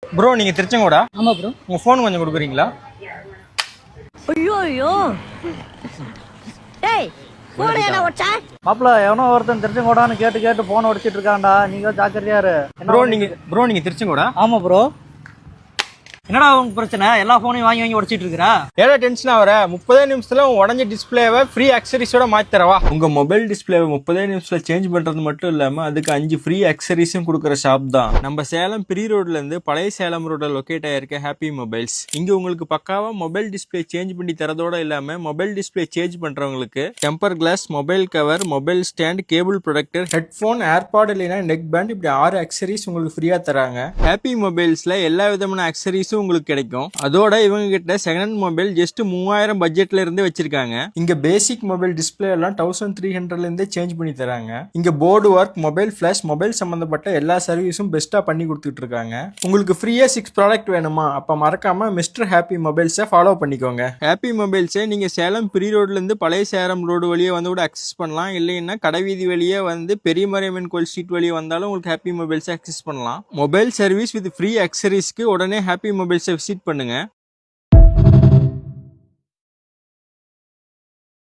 Bro நீங்க திருச்செங்கோடா? ஆமா bro. உங்க ஃபோன் கொஞ்சம் கொடுக்குறீங்களா? ஐயோ ஐயோ டேய் போன் என்ன ஓச்சா? மாப்பிள எவனோ ஒருத்தன் திருச்செங்கோடான்னு கேட்டு கேட்டு போன் உடைச்சிட்டு இருக்கான்டா. நீங்க ஜாக்கிரதையா இரு. ப்ரோ நீங்க திருச்செங்கோடா? ஆமா ப்ரோ. என்னடா உங்க பிரச்சனை? எல்லா போனையும் வாங்கி வாங்கி உடைச்சிட்டு இருக்கா? ஏடா டென்ஷனா வர? 30 நிமிஷத்துல உடஞ்ச டிஸ்பிளேவை ஃப்ரீ அக்சரிஸோட மாத்தி தரவா? உங்க மொபைல் டிஸ்பிளேவை 30 நிமிஷத்துல சேஞ்ச் பண்றது மட்டும் இல்லாம அதுக்கு 5 ஃப்ரீ அக்சரிஸும் கொடுக்குற ஷாப் தான் நம்ம சேலம் பிரி ரோட்ல இருந்து பழைய சேலம் ரோட்ல லொகேட் ஆயிருக்க ஹாப்பி மொபைல்ஸ். இங்க உங்களுக்கு பக்காவா மொபைல் டிஸ்பிளே சேஞ்ச் பண்ணி தரதோட இல்லாம மொபைல் டிஸ்பிளே சேஞ்ச் பண்றவங்களுக்கு temper glass, mobile cover, mobile stand, cable protector, headphone, AirPod இல்லைன்னா நெக் பேண்ட், இப்படி 6 அக்சரிஸ் உங்களுக்கு ஃப்ரீயா தராங்க. ஹாப்பி மொபைல்ஸ்ல எல்லா விதமான அக்சரிஸும் உங்களுக்கு கிடைக்கும். அதோட இவங்க கிட்ட செகண்ட் மொபைல் ஜஸ்ட் 3000 பட்ஜெட்ல இருந்து வச்சிருக்காங்க. இங்க பேசிக் மொபைல் டிஸ்பிளே எல்லாம் 1300ல இருந்தே சேஞ்ச் பண்ணி தராங்க. இங்க board work, mobile flash, mobile சம்பந்தப்பட்ட எல்லா சர்வீஸும் பெஸ்டா பண்ணி கொடுத்துட்டு இருக்காங்க. உங்களுக்கு ஃப்ரீயா 6 ப்ராடக்ட் வேணுமா? அப்ப மறக்காம மிஸ்டர் ஹாப்பி மொபைல்ஸை ஃபாலோ பண்ணிக்கோங்க. ஹாப்பி மொபைல்ஸை நீங்க சேலம் பிரி ரோட்ல இருந்து பழைய சேலம் ரோடு வழியே வந்து கூட அக்சஸ் பண்ணலாம். இல்லைன்னா கடைவீதி வழியே வந்து பெரிய மரியம்மன் கோயில் ஸ்ட்ரீட் வழியே வந்தாலும் உங்களுக்கு ஹாப்பி மொபைல்ஸை அக்சஸ் பண்ணலாம். மொபைல் சர்வீஸ் வித் ஃப்ரீ அக்சரிஸ்க்கு உடனே ஹாப்பி மொபைல்ஸை விசிட் பண்ணுங்க.